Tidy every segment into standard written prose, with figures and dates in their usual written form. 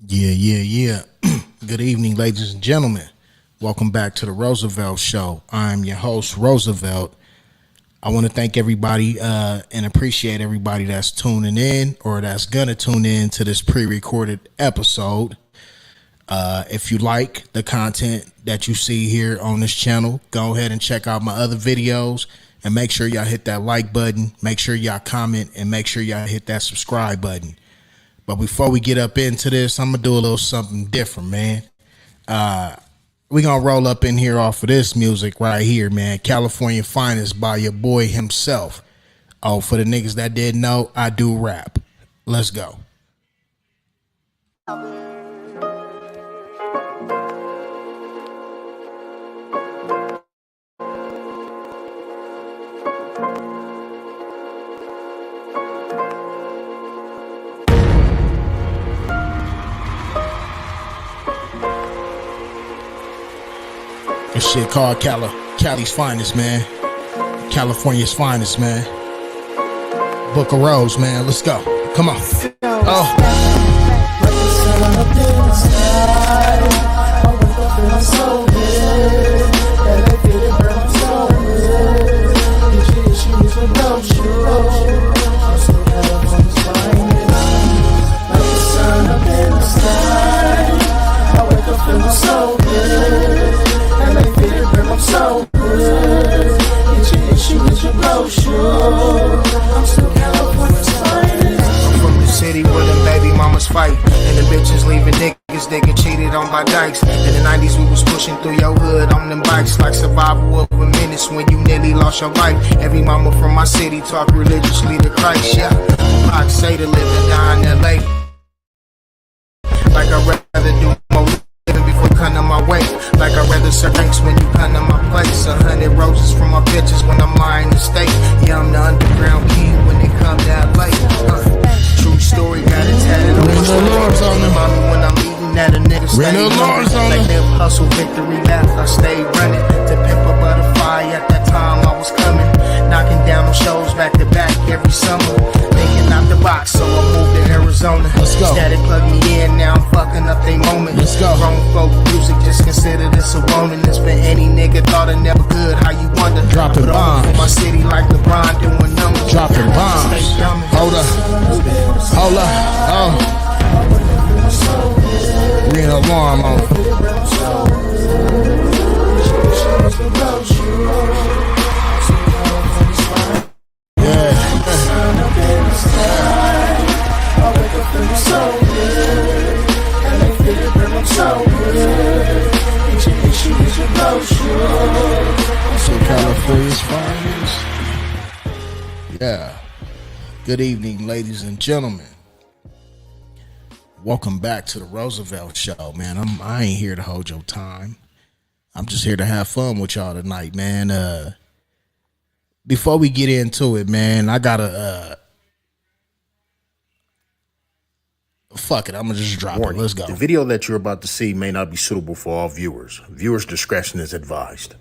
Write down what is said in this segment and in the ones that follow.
Yeah. Good evening, ladies and gentlemen. Welcome back to the Roosevelt Show. I'm your host, Roosevelt. I want to thank everybody and appreciate everybody that's tuning in or that's going to tune in to this pre-recorded episode. If you like the content that you see here on this channel, go ahead and check out my other videos and make sure y'all hit that like button. Make sure y'all comment and make sure y'all hit that subscribe button. But before we get up into this, I'm going to do a little something different, man. We're going to roll up in here off of this music right here, man. California Finest by your boy himself. Oh, for the niggas that didn't know, I do rap. Let's go. This shit called Cali's Finest, man. California's Finest, man. Book of Rose, man. Let's go. Come on. Oh. So good, get your issue with your brochure. I'm still California's finest. I'm from the city where the baby mamas fight, and the bitches leaving niggas they get cheated on by dykes. In the 90s we was pushing through your hood on them bikes like survival of a minutes when you nearly lost your life. Every mama from my city talk religiously to Christ, yeah. I'd say to live and die in LA, like I'd rather do more living before you come to my way. Like I'd rather serve thanks when you come to my place. 100 roses from my bitches when I'm lying in state. Yeah, I'm the underground king when they come that late. True story, got it tatted on my shoulder. Mommy when I'm eating at a nigga stay running. Like never hustle, victory lap, I stay running. To pimp a butterfly at that time I was coming. Knocking down them shows back to back every summer. Thinking out the box, so I moved to Arizona. Let's go. Static plug me in, now I'm fucking up they moment. Let's go. Grown folk music, just consider this a warning. This for any nigga thought it never could. How you wonder? Dropping bombs. For my city like LeBron doing numbers. Dropping bombs. Hold up. Oh. Ring alarm on. California's Finest. Yeah. Good evening, ladies and gentlemen. Welcome back to the Roosevelt Show, man. I ain't here to hold your time. I'm just here to have fun with y'all tonight, man. Before we get into it, man, I gotta fuck it, I'm gonna just drop it. Let's go. The video that you're about to see may not be suitable for all viewers. Viewers' discretion is advised.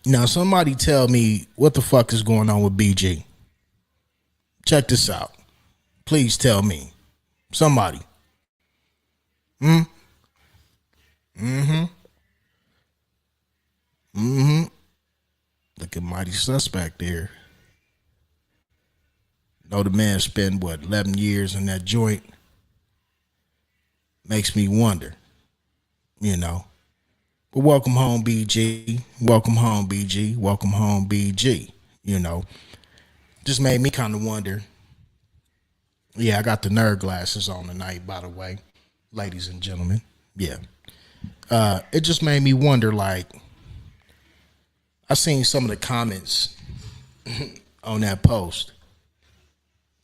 Now, somebody tell me what the fuck is going on with BG. Check this out. Please tell me. Somebody. Looking mighty suspect there. Know the man spent, 11 years in that joint? Makes me wonder, you know. But welcome home, BG. Welcome home, BG. Welcome home, BG. You know, just made me kind of wonder. Yeah, I got the nerd glasses on tonight, by the way, ladies and gentlemen. Yeah. It just made me wonder, like, I seen some of the comments on that post.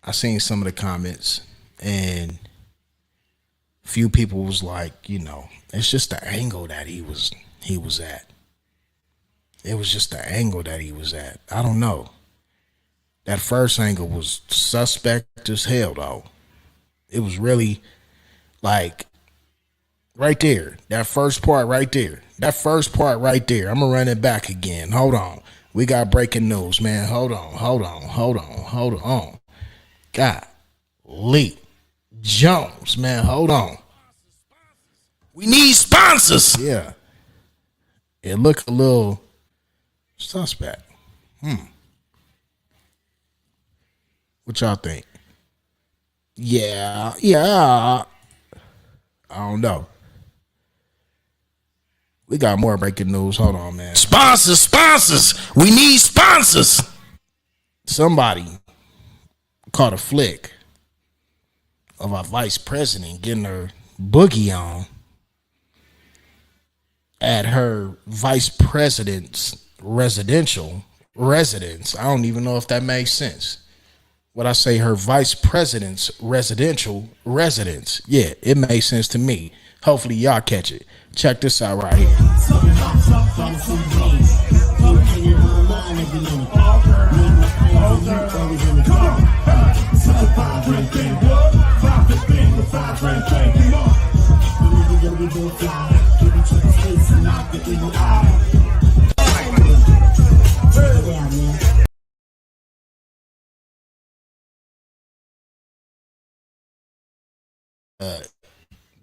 I seen some of the comments, and few people was like, you know, it's just the angle that he was at. It was just the angle that he was at. I don't know. That first angle was suspect as hell, though. It was really like right there. That first part right there. That first part right there. I'm gonna run it back again. Hold on. We got breaking news, man. Hold on. God, Lee. Jones, man, hold on. We need sponsors. Yeah. It looked a little suspect. What y'all think? Yeah. I don't know. We got more breaking news. Hold on, man. Sponsors. We need sponsors. Somebody caught a flick of our vice president getting her boogie on at her vice president's residential residence. I don't even know if that makes sense. What I say, her vice president's residential residence. Yeah, it makes sense to me. Hopefully y'all catch it. Check this out right here.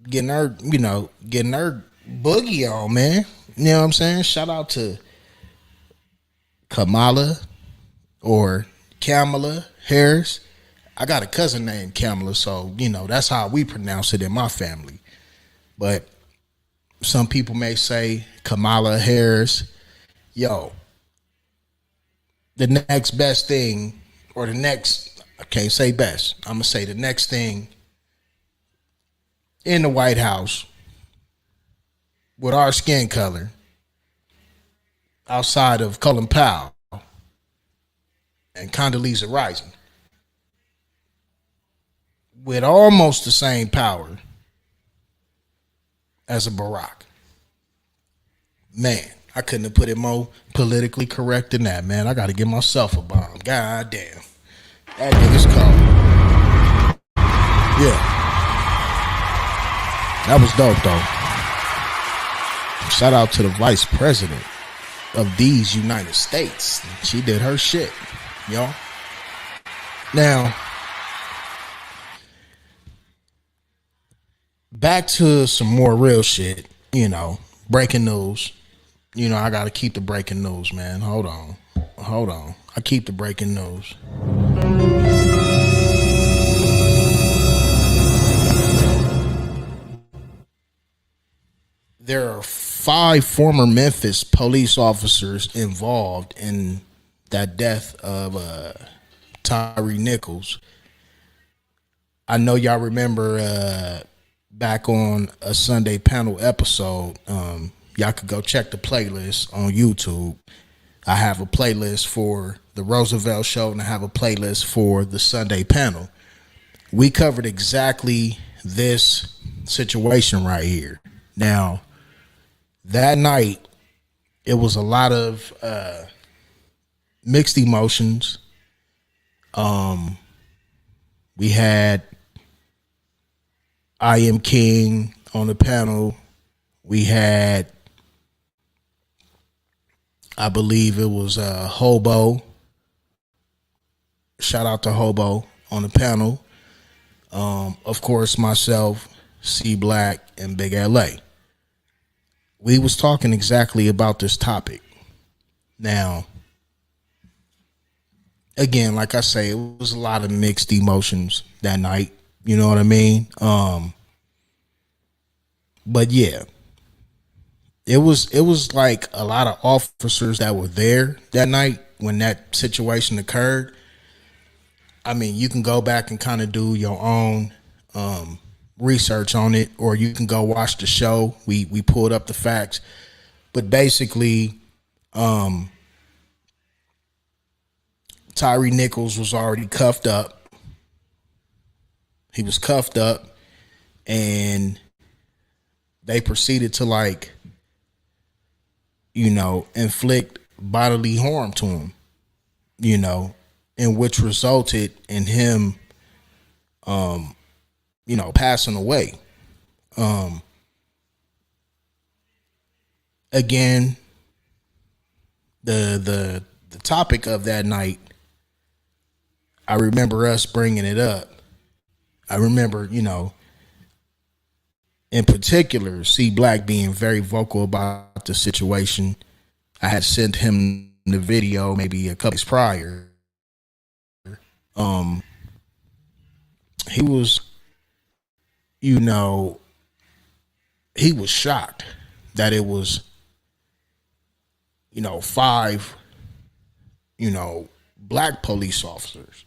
Getting her, getting her boogie on, man. You know what I'm saying? Shout out to Kamala or Kamala Harris. I got a cousin named Kamala, so that's how we pronounce it in my family. But some people may say Kamala Harris. Yo, the next best thing, or the next, I can't say best, I'm gonna say the next thing in the White House with our skin color, outside of Colin Powell and Condoleezza Rice, with almost the same power as a Barack. Man, I couldn't have put it more politically correct than that, man. I got to give myself a bomb. God damn. That nigga's cold. Yeah. That was dope, though. Shout out to the vice president of these United States. She did her shit, y'all. Now, back to some more real shit, breaking news. I got to keep the breaking news, man. Hold on. I keep the breaking news. There are 5 former Memphis police officers involved in that death of Tyree Nichols. I know y'all remember back on a Sunday panel episode. Y'all could go check the playlist on YouTube. I have a playlist for the Roosevelt show and I have a playlist for the Sunday panel. We covered exactly this situation right here. Now, that night, it was a lot of mixed emotions. We had I Am King on the panel. We had, I believe it was Hobo. Shout out to Hobo on the panel. Of course, myself, C Black, and Big LA. We was talking exactly about this topic. Now, again, like I say, it was a lot of mixed emotions that night. You know what I mean? But yeah, it was like a lot of officers that were there that night when that situation occurred. I mean, you can go back and kind of do your own research on it, or you can go watch the show. We pulled up the facts, but basically, Tyree Nichols was already cuffed up. He was cuffed up, and they proceeded to inflict bodily harm to him, and which resulted in him, passing away. Again, the topic of that night, I remember us bringing it up. I remember, in particular, C Black being very vocal about the situation. I had sent him the video maybe a couple days prior. Um, he was, he was shocked that it was, five, black police officers,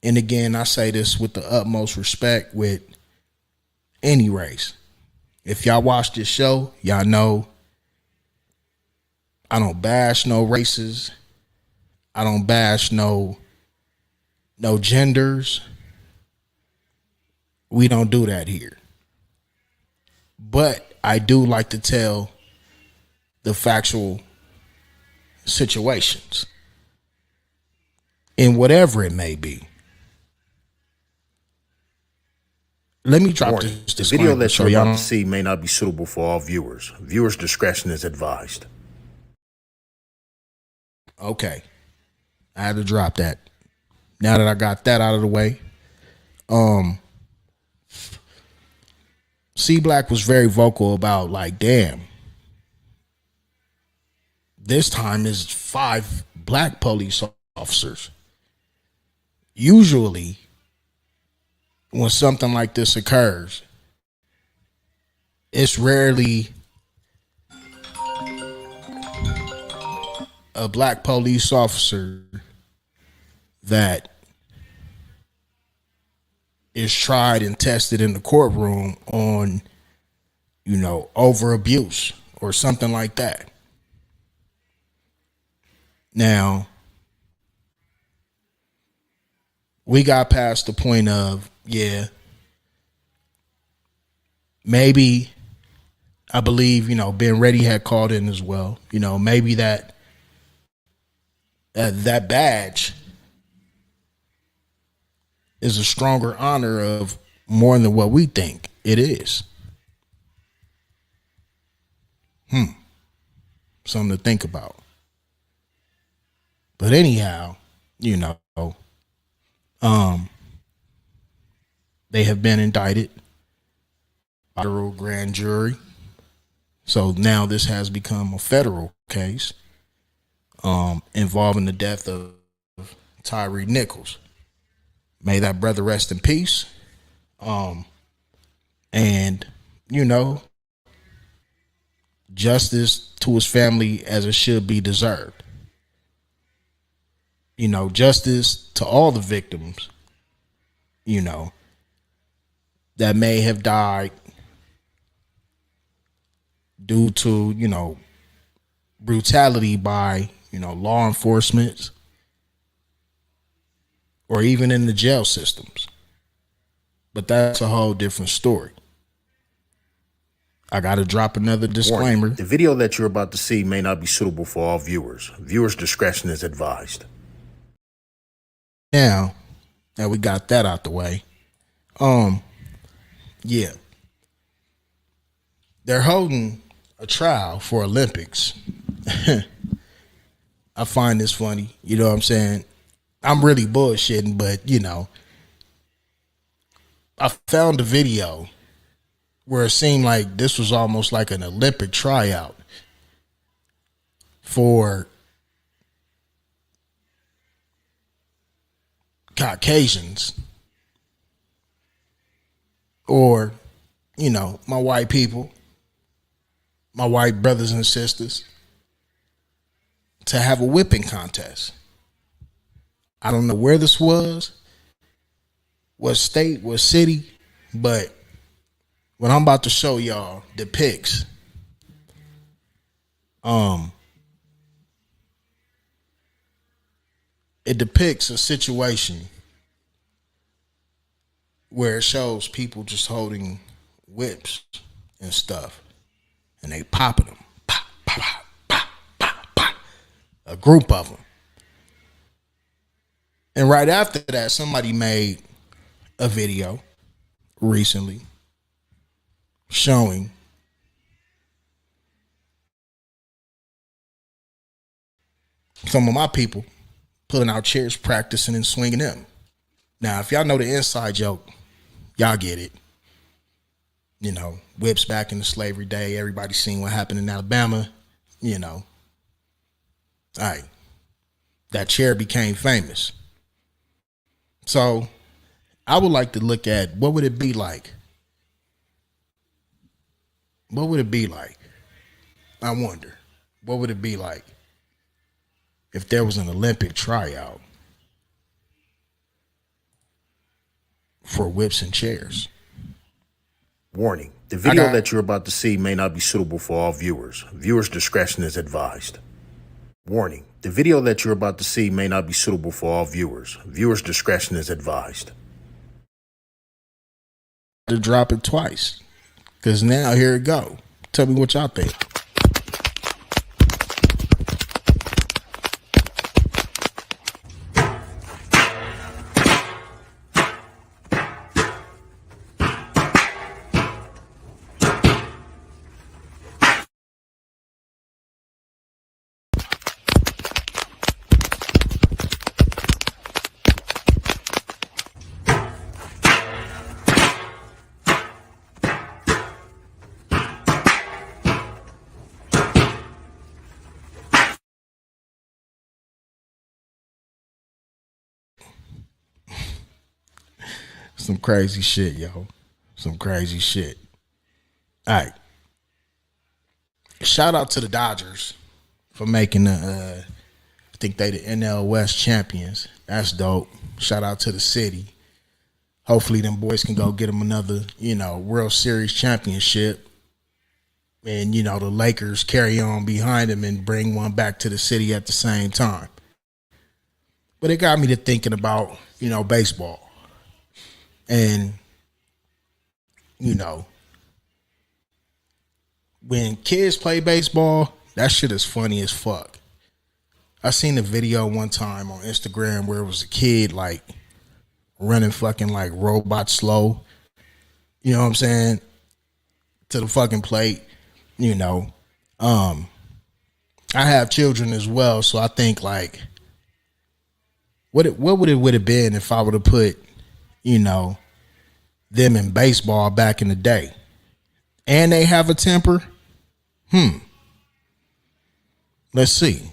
And again, I say this with the utmost respect with any race. If y'all watch this show, y'all know I don't bash no races. I don't bash no genders. We don't do that here. But I do like to tell the factual situations in whatever it may be. Let me drop Warning. this The video disclaimer that so you're y'all about don't. to see may not be suitable for all viewers. Viewers' discretion is advised. Okay. I had to drop that. Now that I got that out of the way, C Black was very vocal about like, damn, this time is 5 black police officers. Usually, when something like this occurs, it's rarely a black police officer that is tried and tested in the courtroom on, over abuse or something like that. Now, we got past the point of, maybe, I believe, Ben Reddy had called in as well. Maybe that badge is a stronger honor of more than what we think it is. Something to think about. But anyhow, they have been indicted by federal grand jury. So now this has become a federal case involving the death of Tyree Nichols. May that brother rest in peace. And, justice to his family as it should be deserved. Justice to all the victims, that may have died due to, brutality by, law enforcement or even in the jail systems. But that's a whole different story. I got to drop another disclaimer. Warning. The video that you're about to see may not be suitable for all viewers. Viewers' discretion is advised. Now that we got that out the way, they're holding a trial for Olympics. I find this funny. You know what I'm saying? I'm really bullshitting, but I found a video where it seemed like this was almost like an Olympic tryout for Caucasians or, my white people, my white brothers and sisters, to have a whipping contest. I don't know where this was, what state, what city, but what I'm about to show y'all depicts it depicts a situation where it shows people just holding whips and stuff and they popping them. Pop, pop, pop, pop, pop, pop. A group of them. And right after that, somebody made a video recently showing some of my people pulling out chairs, practicing and swinging them. Now, if y'all know the inside joke, y'all get it. You know, whips back in the slavery day. Everybody seen what happened in Alabama. You know, all right, that chair became famous. So I would like to look at what would it be like? What would it be like? I wonder, what would it be like if there was an Olympic tryout for whips and chairs? Warning, the video that you're about to see may not be suitable for all viewers. Viewers' discretion is advised. Warning, the video that you're about to see may not be suitable for all viewers. Viewers' discretion is advised. To drop it twice, because now here it go. Tell me what y'all think. Some crazy shit, yo. Some crazy shit. All right. Shout out to the Dodgers for making the, I think they the NL West champions. That's dope. Shout out to the city. Hopefully them boys can go get them another, you know, World Series championship. And, you know, the Lakers carry on behind them and bring one back to the city at the same time. But it got me to thinking about, you know, baseball. And, you know, when kids play baseball, that shit is funny as fuck. I seen a video one time on Instagram where it was a kid like running fucking like robot slow, you know what I'm saying, to the fucking plate, you know. I have children as well, so I think like what would it have been if I would have put, you know, them in baseball back in the day, and they have a temper. Let's see.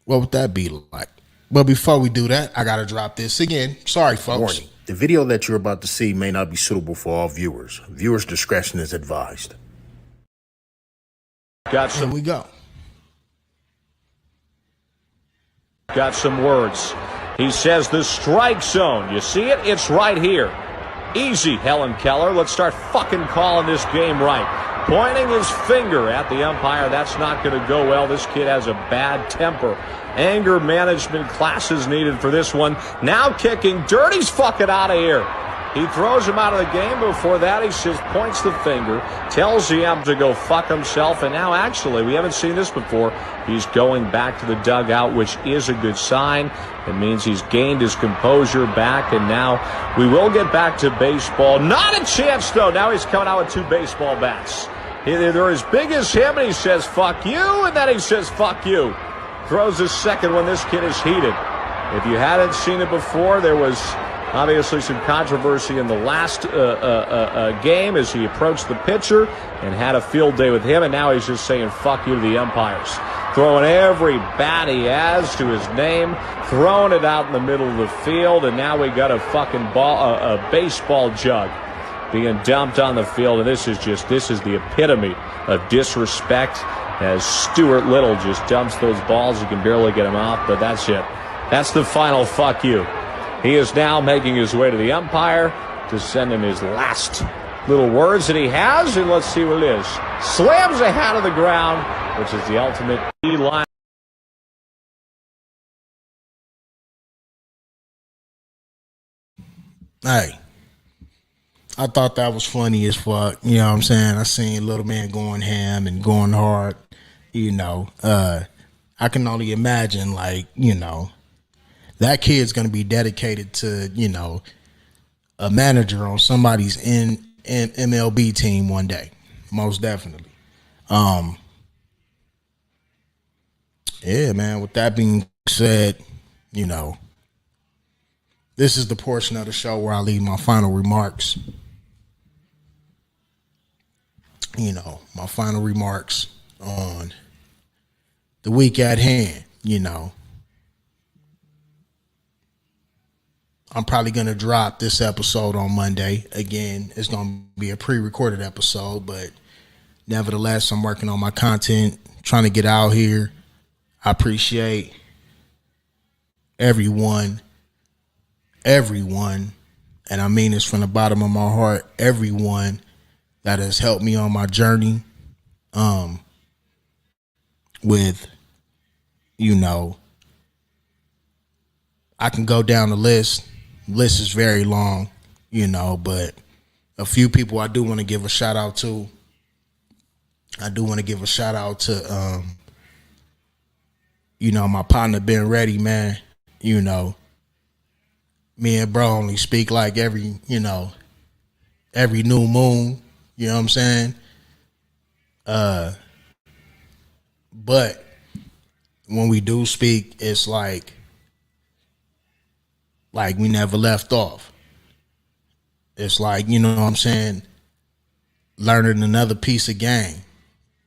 What would that be like? But before we do that, I gotta drop this again. Sorry, folks. Warning, the video that you're about to see may not be suitable for all viewers. Viewers' discretion is advised. Here we go. Got some words. He says the strike zone. You see it? It's right here. Easy, Helen Keller. Let's start fucking calling this game right. Pointing his finger at the umpire. That's not going to go well. This kid has a bad temper. Anger management classes needed for this one. Now kicking. Dirty's fucking out of here. He throws him out of the game. Before that, he says, points the finger, tells the ump to go fuck himself. And now, actually, we haven't seen this before. He's going back to the dugout, which is a good sign. It means he's gained his composure back. And now we will get back to baseball. Not a chance, though. Now he's coming out with two baseball bats. They're as big as him, and he says, fuck you. And then he says, fuck you. Throws his second one. This kid is heated. If you hadn't seen it before, there was obviously some controversy in the last game as he approached the pitcher and had a field day with him, and now he's just saying fuck you to the umpires. Throwing every bat he has to his name, throwing it out in the middle of the field, and now we got a fucking a baseball jug being dumped on the field, and this is the epitome of disrespect as Stuart Little just dumps those balls. He can barely get them off, but that's it. That's the final fuck you. He is now making his way to the umpire to send him his last little words that he has, and let's see what it is. Slams a hat on the ground, which is the ultimate line. Hey, I thought that was funny as fuck. You know what I'm saying? I seen little man going ham and going hard. You know, I can only imagine, like, you know, that kid's going to be dedicated to, you know, a manager on somebody's MLB team one day. Most definitely. Yeah, man, with that being said, you know, This is the portion of the show where I leave my final remarks. You know, my final remarks on the week at hand, you know. I'm probably going to drop this episode on Monday. Again, it's going to be a pre-recorded episode, but nevertheless, I'm working on my content, trying to get out here. I appreciate everyone, and I mean this from the bottom of my heart, everyone that has helped me on my journey with, you know, I can go down the list. List is very long, you know, but a few people I do want to give a shout out to. I do want to give a shout out to, you know, my partner Ben Ready, man. You know, me and bro only speak like every new moon. You know what I'm saying? But when we do speak, it's like we never left off. It's like, you know what I'm saying, learning another piece of game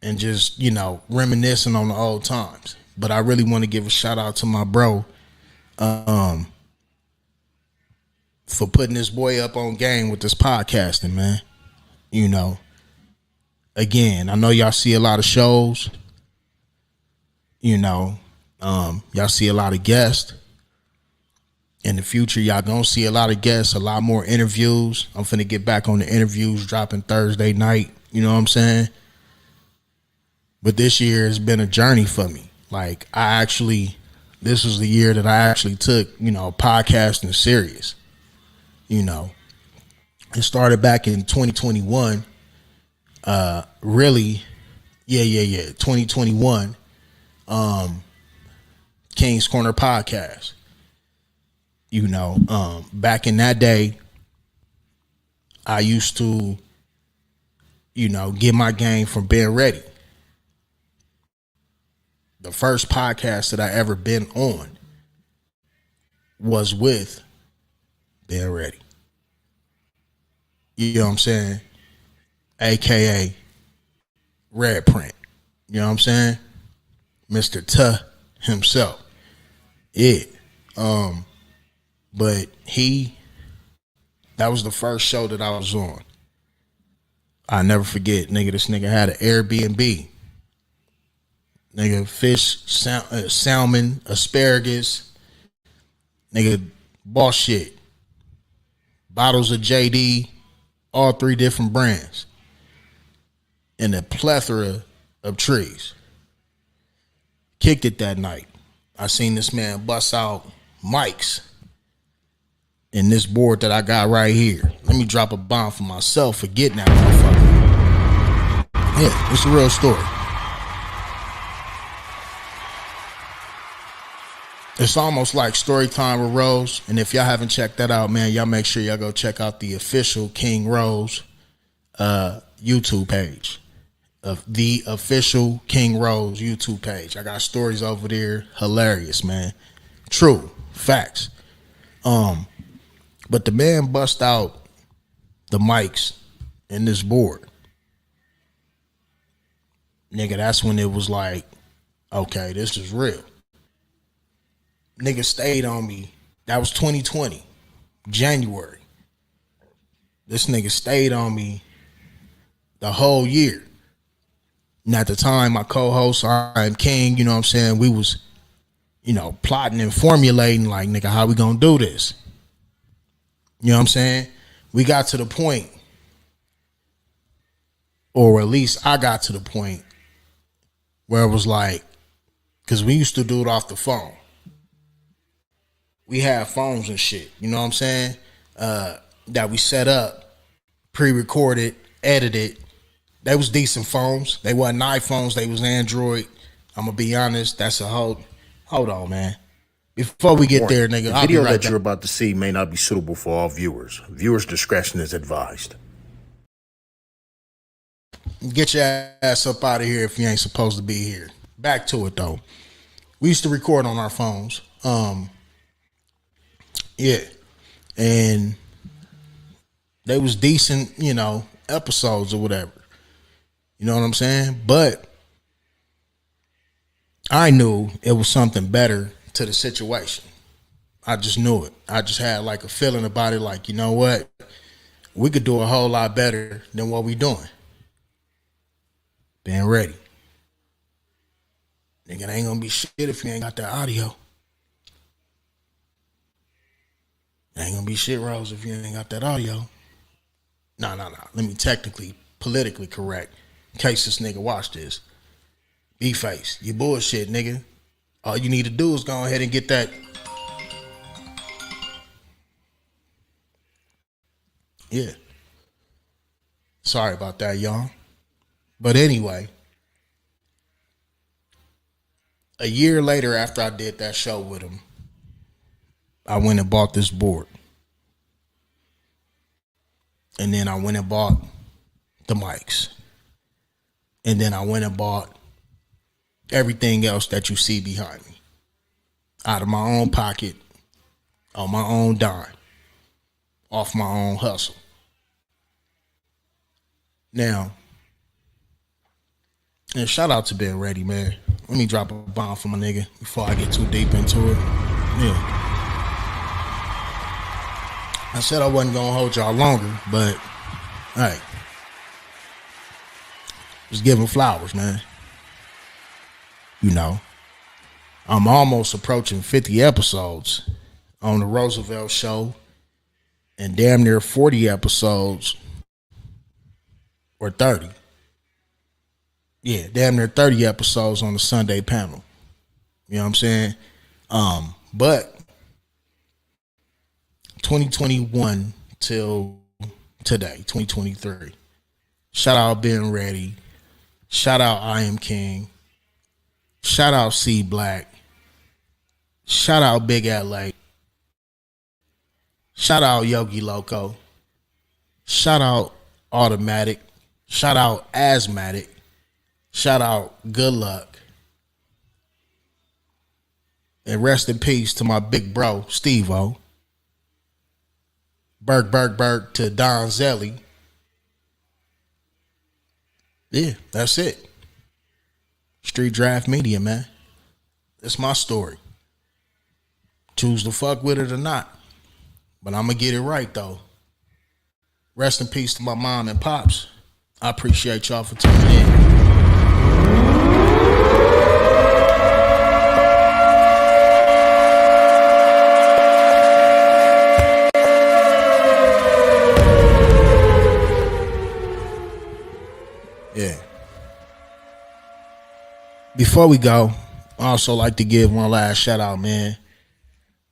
and just, you know, reminiscing on the old times. But I really want to give a shout out to my bro for putting this boy up on game with this podcasting, man. You know, again, I know y'all see a lot of shows. You know, y'all see a lot of guests. In the future, y'all gonna see a lot of guests, a lot more interviews. I'm finna get back on the interviews dropping Thursday night. You know what I'm saying? But this year has been a journey for me. Like, this was the year that I actually took, you know, podcasting serious. You know, it started back in 2021. 2021. King's Corner podcast. You know, back in that day, I used to, you know, get my game from Ben Ready. The first podcast that I ever been on was with Ben Ready. You know what I'm saying? AKA Red Print. You know what I'm saying? Mr. Tuh himself. Yeah. But that was the first show that I was on. I never forget, nigga, this nigga had an Airbnb. Nigga, fish, salmon, asparagus. Nigga, boss shit. Bottles of JD, all 3 different brands. And a plethora of trees. Kicked it that night. I seen this man bust out mics in this board that I got right here. Let me drop a bomb for myself for getting that motherfucker. Yeah, it's a real story. It's almost like story time with Rose. And if y'all haven't checked that out, man, y'all make sure y'all go check out the official King Rose YouTube page. Of the official King Rose YouTube page. I got stories over there. Hilarious, man. True. Facts. But the man bust out the mics in this board. Nigga, that's when it was like, okay, this is real. Nigga stayed on me. That was 2020, January. This nigga stayed on me the whole year. And at the time, my co-host, I'm King, you know what I'm saying? We was, you know, plotting and formulating like, nigga, how we gonna do this? You know what I'm saying? We got to the point, or at least I got to the point where it was like, because we used to do it off the phone. We had phones and shit, you know what I'm saying? That we set up, pre-recorded, edited. They was decent phones. They wasn't iPhones. They was Android. I'm going to be honest. That's a hold on, man. Before we get there, nigga, the video that you're about to see may not be suitable for all viewers. Viewers' discretion is advised. Get your ass up out of here if you ain't supposed to be here. Back to it, though. We used to record on our phones. Yeah. And they was decent, episodes or whatever. You know what I'm saying? But I knew it was something better to the situation. I just knew it. I just had like a feeling about it, like, you know what? We could do a whole lot better than what we doing. Being ready. Nigga, it ain't gonna be shit if you ain't got that audio. It ain't gonna be shit, Rose, if you ain't got that audio. No. Let me politically correct, in case this nigga watch this. B-face, you bullshit, nigga. All you need to do is go ahead and get that. Yeah. Sorry about that, y'all. But anyway, a year later after I did that show with him, I went and bought this board. And then I went and bought the mics. And then I went and bought everything else that you see behind me. Out of my own pocket, on my own dime, off my own hustle. Now, and shout out to Ben Ready, man. Let me drop a bomb for my nigga before I get too deep into it. Yeah. I said I wasn't going to hold y'all longer, but, hey. Just give him flowers, man. I'm almost approaching 50 episodes on the Roosevelt show and damn near 40 episodes or 30. Yeah, damn near 30 episodes on the Sunday panel. You know what I'm saying? But 2021 till today, 2023. Shout out Ben Ready. Shout out I Am King. Shout out C Black. Shout out Big LA. Shout out Yogi Loco. Shout out Automatic. Shout out Asthmatic. Shout out Good Luck. And rest in peace to my big bro, Steve-O. Berg to Don Zelly. Yeah, that's it. Street Draft Media, man. That's my story. Choose to fuck with it or not. But I'm going to get it right, though. Rest in peace to my mom and pops. I appreciate y'all for tuning in. Yeah. Before we go, I also like to give one last shout out, man.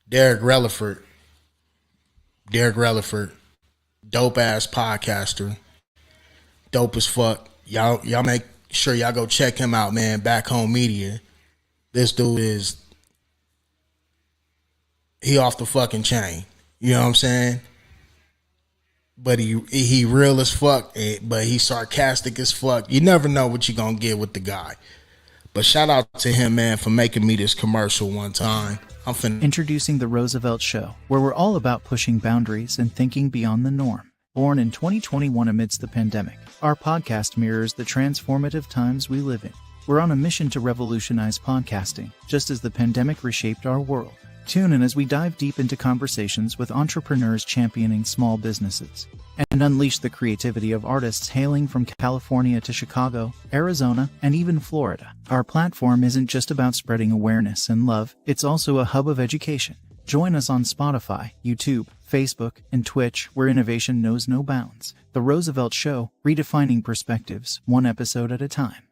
Derek Relaford, dope ass podcaster, dope as fuck. Y'all make sure y'all go check him out, man. Back Home Media. This dude he off the fucking chain. You know what I'm saying? But he real as fuck, but he sarcastic as fuck. You never know what you're gonna get with the guy. But shout out to him, man, for making me this commercial one time. Introducing The Roosevelt Show, where we're all about pushing boundaries and thinking beyond the norm. Born in 2021 amidst the pandemic, our podcast mirrors the transformative times we live in. We're on a mission to revolutionize podcasting, just as the pandemic reshaped our world. Tune in as we dive deep into conversations with entrepreneurs championing small businesses and unleash the creativity of artists hailing from California to Chicago, Arizona, and even Florida. Our platform isn't just about spreading awareness and love, it's also a hub of education. Join us on Spotify, YouTube, Facebook, and Twitch, where innovation knows no bounds. The Roosevelt Show, redefining perspectives, one episode at a time.